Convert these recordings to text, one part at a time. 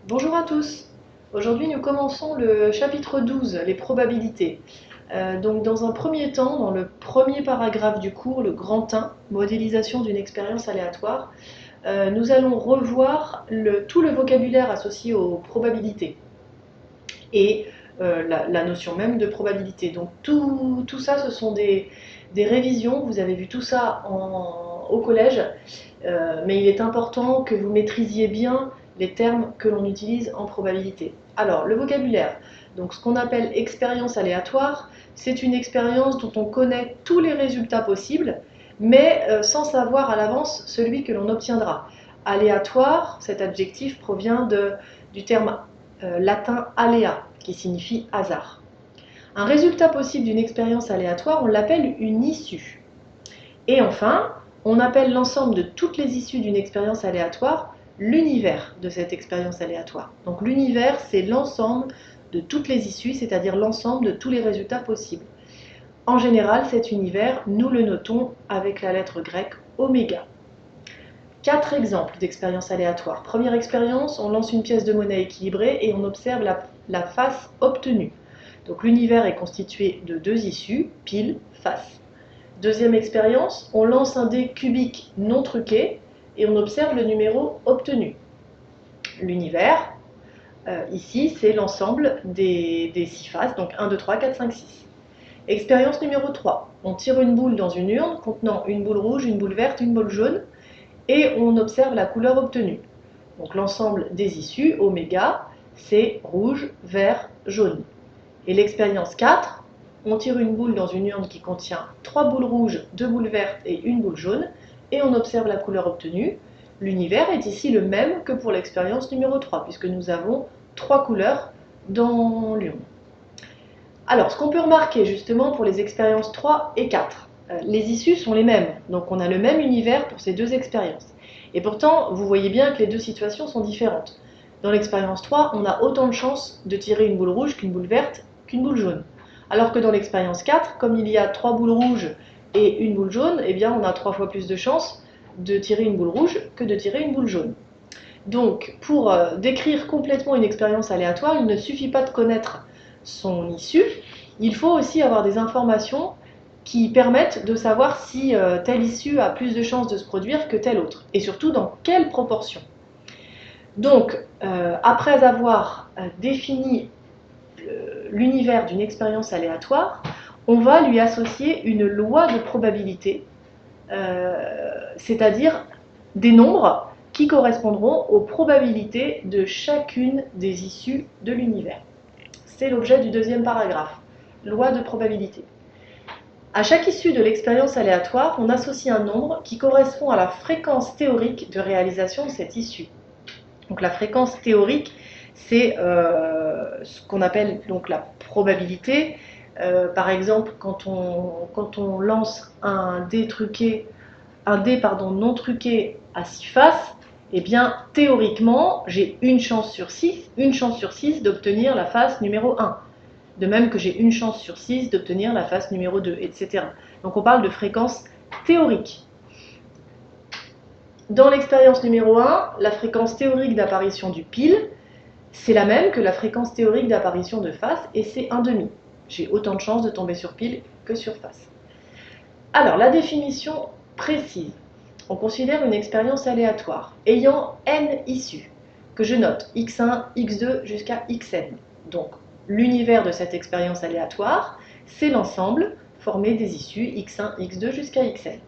Bonjour à tous. Aujourd'hui, nous commençons le chapitre 12, les probabilités. Donc, dans un premier temps, dans le premier paragraphe du cours, le grand 1, modélisation d'une expérience aléatoire, nous allons revoir tout le vocabulaire associé aux probabilités et la notion même de probabilité. Donc, tout ça, ce sont des révisions. Vous avez vu tout ça au collège, mais il est important que vous maîtrisiez bien les termes que l'on utilise en probabilité. Alors, le vocabulaire. Donc, ce qu'on appelle expérience aléatoire, c'est une expérience dont on connaît tous les résultats possibles, mais sans savoir à l'avance celui que l'on obtiendra. Aléatoire, cet adjectif provient du terme latin alea, qui signifie hasard. Un résultat possible d'une expérience aléatoire, on l'appelle une issue. Et enfin, on appelle l'ensemble de toutes les issues d'une expérience aléatoire l'univers de cette expérience aléatoire. Donc l'univers, c'est l'ensemble de toutes les issues, c'est-à-dire l'ensemble de tous les résultats possibles. En général, cet univers, nous le notons avec la lettre grecque oméga. 4 exemples d'expériences aléatoires. Première expérience, on lance une pièce de monnaie équilibrée et on observe la face obtenue. Donc l'univers est constitué de 2 issues, pile, face. Deuxième expérience, on lance un dé cubique non truqué et on observe le numéro obtenu. L'univers, ici, c'est l'ensemble des 6 faces, donc 1, 2, 3, 4, 5, 6. Expérience numéro 3, on tire une boule dans une urne contenant une boule rouge, une boule verte, une boule jaune, et on observe la couleur obtenue. Donc l'ensemble des issues, oméga, c'est rouge, vert, jaune. Et l'expérience 4, on tire une boule dans une urne qui contient 3 boules rouges, 2 boules vertes et une boule jaune, et on observe la couleur obtenue. L'univers est ici le même que pour l'expérience numéro 3, puisque nous avons 3 couleurs dans l'urne. Alors, ce qu'on peut remarquer justement pour les expériences 3 et 4, les issues sont les mêmes, donc on a le même univers pour ces deux expériences. Et pourtant, vous voyez bien que les deux situations sont différentes. Dans l'expérience 3, on a autant de chances de tirer une boule rouge qu'une boule verte qu'une boule jaune. Alors que dans l'expérience 4, comme il y a 3 boules rouges et une boule jaune, eh bien on a 3 fois plus de chances de tirer une boule rouge que de tirer une boule jaune. Donc, pour décrire complètement une expérience aléatoire, il ne suffit pas de connaître son issue, il faut aussi avoir des informations qui permettent de savoir si telle issue a plus de chances de se produire que telle autre, et surtout dans quelle proportion. Donc, après avoir défini l'univers d'une expérience aléatoire, on va lui associer une loi de probabilité, c'est-à-dire des nombres qui correspondront aux probabilités de chacune des issues de l'univers. C'est l'objet du deuxième paragraphe, loi de probabilité. À chaque issue de l'expérience aléatoire, on associe un nombre qui correspond à la fréquence théorique de réalisation de cette issue. Donc la fréquence théorique, c'est ce qu'on appelle donc la probabilité. Par exemple, quand on lance un dé non truqué à 6 faces, eh bien, théoriquement, j'ai une chance sur 6 d'obtenir la face numéro 1. De même que j'ai une chance sur 6 d'obtenir la face numéro 2, etc. Donc on parle de fréquence théorique. Dans l'expérience numéro 1, la fréquence théorique d'apparition du pile, c'est la même que la fréquence théorique d'apparition de face, et c'est 1,5. J'ai autant de chances de tomber sur pile que sur face. Alors, la définition précise. On considère une expérience aléatoire ayant n issues, que je note x1, x2 jusqu'à xn. Donc, l'univers de cette expérience aléatoire, c'est l'ensemble formé des issues x1, x2 jusqu'à xn.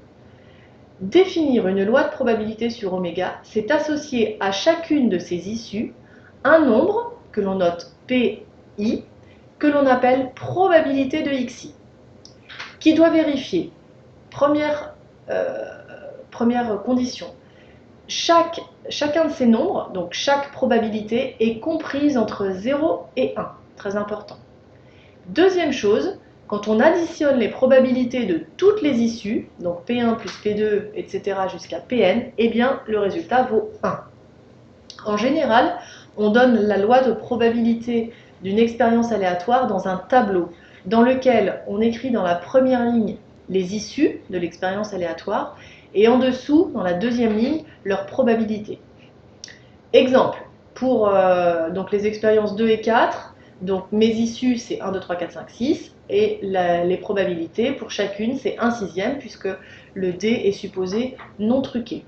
Définir une loi de probabilité sur oméga, c'est associer à chacune de ces issues un nombre, que l'on note pi, que l'on appelle probabilité de xi, qui doit vérifier, première condition, chacun de ces nombres, donc chaque probabilité, est comprise entre 0 et 1, très important. Deuxième chose, quand on additionne les probabilités de toutes les issues, donc P1 plus P2, etc. jusqu'à Pn, eh bien le résultat vaut 1. En général, on donne la loi de probabilité d'une expérience aléatoire dans un tableau, dans lequel on écrit dans la première ligne les issues de l'expérience aléatoire, et en dessous, dans la deuxième ligne, leur probabilité. Exemple, Pour donc les expériences 2 et 4, donc mes issues c'est 1, 2, 3, 4, 5, 6, et les probabilités pour chacune c'est 1/6, puisque le dé est supposé non truqué.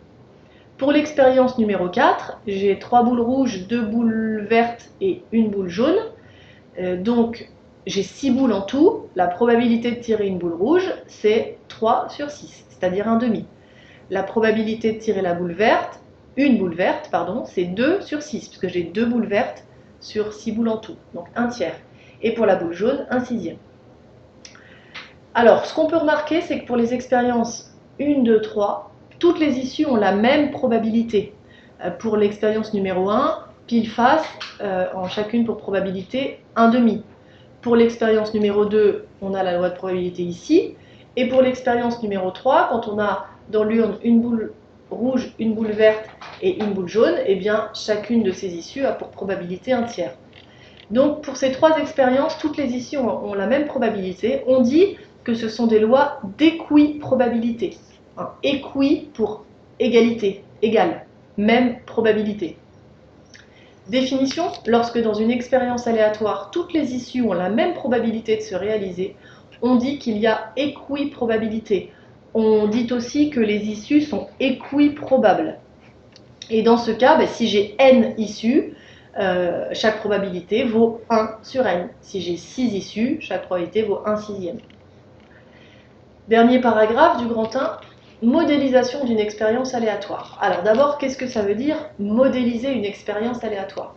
Pour l'expérience numéro 4, j'ai 3 boules rouges, 2 boules vertes et 1 boule jaune. Donc j'ai 6 boules en tout. La probabilité de tirer une boule rouge, c'est 3 sur 6, c'est-à-dire un demi. La probabilité de tirer la boule verte, une boule verte, pardon, c'est 2 sur 6, puisque j'ai 2 boules vertes sur 6 boules en tout, donc un tiers. Et pour la boule jaune, 1/6. Alors, ce qu'on peut remarquer, c'est que pour les expériences 1, 2, 3, toutes les issues ont la même probabilité. Pour l'expérience numéro 1, pile face, en chacune pour probabilité 1/2. Pour l'expérience numéro 2, on a la loi de probabilité ici. Et pour l'expérience numéro 3, quand on a dans l'urne une boule rouge, une boule verte et une boule jaune, eh bien, chacune de ces issues a pour probabilité un tiers. Donc, pour ces 3 expériences, toutes les issues ont la même probabilité. On dit que ce sont des lois d'équiprobabilité. Équi pour égalité, égal, même probabilité. Définition, lorsque dans une expérience aléatoire, toutes les issues ont la même probabilité de se réaliser, on dit qu'il y a équiprobabilité. On dit aussi que les issues sont équiprobables. Et dans ce cas, si j'ai n issues, chaque probabilité vaut 1 sur n. Si j'ai 6 issues, chaque probabilité vaut 1/6. Dernier paragraphe du grand 1, modélisation d'une expérience aléatoire. Alors d'abord, qu'est-ce que ça veut dire modéliser une expérience aléatoire?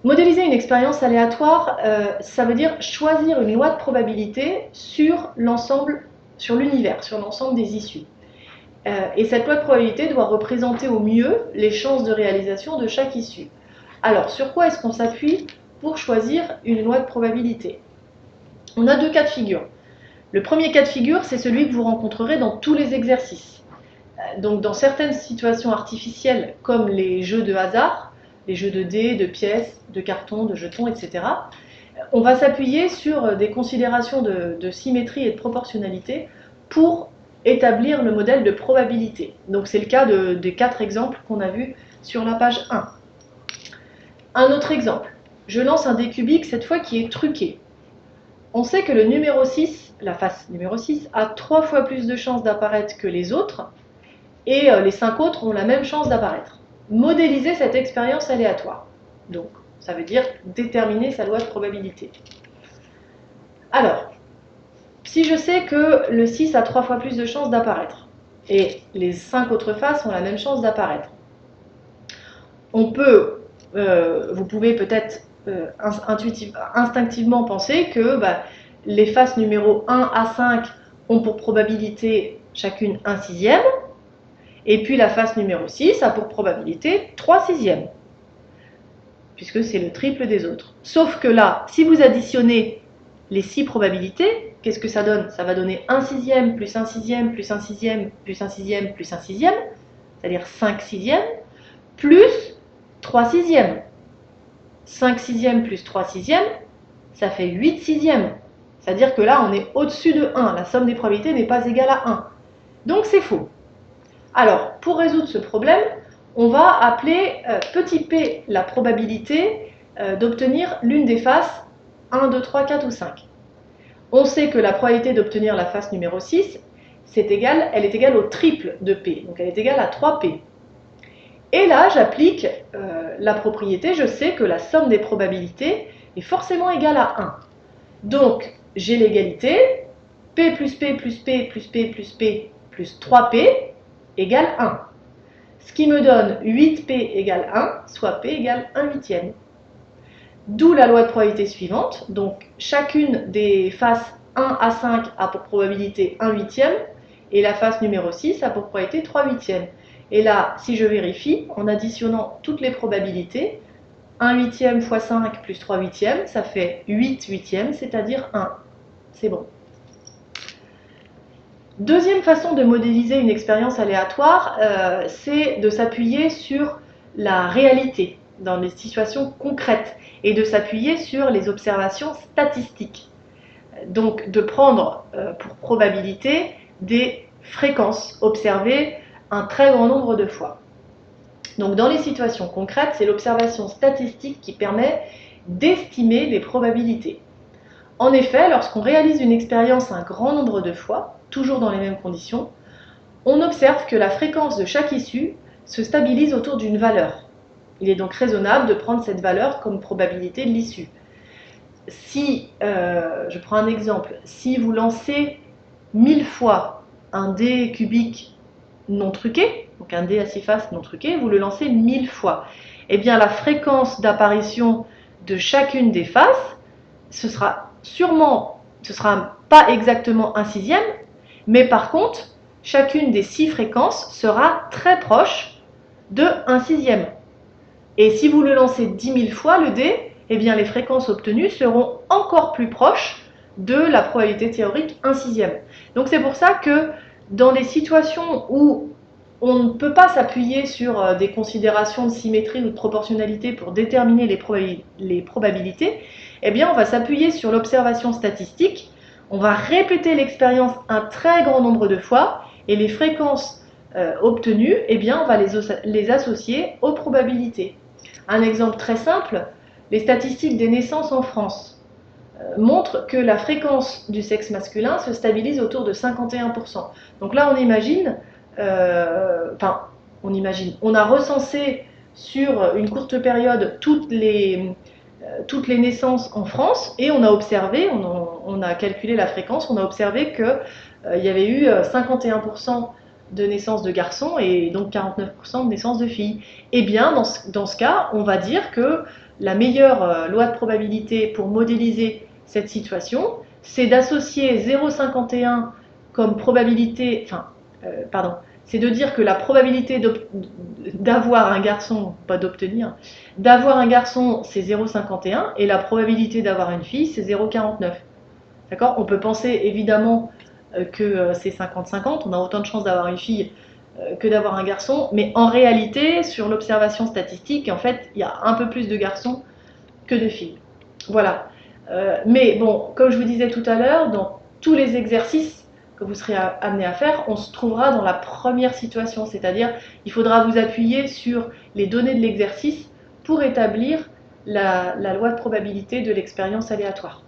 Modéliser une expérience aléatoire, ça veut dire choisir une loi de probabilité sur l'ensemble, sur l'univers, sur l'ensemble des issues. Et cette loi de probabilité doit représenter au mieux les chances de réalisation de chaque issue. Alors, sur quoi est-ce qu'on s'appuie pour choisir une loi de probabilité? On a 2 cas de figure. Le premier cas de figure, c'est celui que vous rencontrerez dans tous les exercices. Donc, dans certaines situations artificielles, comme les jeux de hasard, les jeux de dés, de pièces, de cartons, de jetons, etc., on va s'appuyer sur des considérations de symétrie et de proportionnalité pour établir le modèle de probabilité. Donc, c'est le cas des 4 exemples qu'on a vus sur la page 1. Un autre exemple. Je lance un dé cubique, cette fois qui est truqué. On sait que le numéro 6, la face numéro 6, a 3 fois plus de chances d'apparaître que les autres, et les 5 autres ont la même chance d'apparaître. Modéliser cette expérience aléatoire. Donc, ça veut dire déterminer sa loi de probabilité. Alors, si je sais que le 6 a 3 fois plus de chances d'apparaître, et les 5 autres faces ont la même chance d'apparaître, on peut, vous pouvez peut-être instinctivement penser que les faces numéro 1 à 5 ont pour probabilité chacune 1/6, et puis la face numéro 6 a pour probabilité 3/6, puisque c'est le triple des autres. Sauf que là, si vous additionnez les 6 probabilités, qu'est-ce que ça donne? Ça va donner 1/6 plus 1/6 plus 1/6 plus 1/6 plus 1/6, c'est-à-dire 5/6, plus 3/6. 5/6 plus 3/6, ça fait 8/6. C'est-à-dire que là, on est au-dessus de 1. La somme des probabilités n'est pas égale à 1. Donc c'est faux. Alors, pour résoudre ce problème, on va appeler petit p la probabilité d'obtenir l'une des faces 1, 2, 3, 4 ou 5. On sait que la probabilité d'obtenir la face numéro 6, elle est égale au triple de p. Donc elle est égale à 3p. Et là, j'applique la propriété, je sais que la somme des probabilités est forcément égale à 1. Donc, j'ai l'égalité, p plus p plus p plus p plus p plus 3p égale 1. Ce qui me donne 8p égale 1, soit p égale 1/8. D'où la loi de probabilité suivante. Donc, chacune des faces 1 à 5 a pour probabilité 1/8, et la face numéro 6 a pour probabilité 3/8. Et là, si je vérifie, en additionnant toutes les probabilités, 1/8 fois 5 plus 3/8, ça fait 8/8, c'est-à-dire 1. C'est bon. Deuxième façon de modéliser une expérience aléatoire, c'est de s'appuyer sur la réalité, dans les situations concrètes, et de s'appuyer sur les observations statistiques. Donc, de prendre pour probabilité des fréquences observées un très grand nombre de fois. Donc dans les situations concrètes, c'est l'observation statistique qui permet d'estimer les probabilités. En effet, lorsqu'on réalise une expérience un grand nombre de fois, toujours dans les mêmes conditions, on observe que la fréquence de chaque issue se stabilise autour d'une valeur. Il est donc raisonnable de prendre cette valeur comme probabilité de l'issue. Si, je prends un exemple, si vous lancez 1000 fois un dé cubique non truqué, donc un dé à 6 faces non truqué, vous le lancez 1000 fois, eh bien la fréquence d'apparition de chacune des faces, ce sera pas exactement un sixième, mais par contre, chacune des 6 fréquences sera très proche de 1 sixième. Et si vous le lancez 10 000 fois, le dé, eh bien les fréquences obtenues seront encore plus proches de la probabilité théorique 1 sixième. Donc c'est pour ça que dans les situations où on ne peut pas s'appuyer sur des considérations de symétrie ou de proportionnalité pour déterminer les probabilités, eh bien on va s'appuyer sur l'observation statistique, on va répéter l'expérience un très grand nombre de fois, et les fréquences obtenues, eh bien on va les associer aux probabilités. Un exemple très simple, les statistiques des naissances en France montrent que la fréquence du sexe masculin se stabilise autour de 51%. Donc là, on imagine, on a recensé sur une courte période toutes les naissances en France et on a observé, on a calculé la fréquence, on a observé qu'il y avait eu 51% de naissance de garçons et donc 49% de naissance de filles. Eh bien, dans ce cas, on va dire que la meilleure loi de probabilité pour modéliser cette situation, c'est d'associer 0,51 comme probabilité, c'est de dire que la probabilité d'avoir un garçon, pas d'obtenir, d'avoir un garçon, c'est 0,51 et la probabilité d'avoir une fille, c'est 0,49. D'accord ? On peut penser évidemment que c'est 50-50, on a autant de chances d'avoir une fille que d'avoir un garçon, mais en réalité, sur l'observation statistique, en fait, il y a un peu plus de garçons que de filles. Voilà. Mais bon, comme je vous disais tout à l'heure, dans tous les exercices que vous serez amené à faire, on se trouvera dans la première situation, c'est-à-dire il faudra vous appuyer sur les données de l'exercice pour établir la loi de probabilité de l'expérience aléatoire.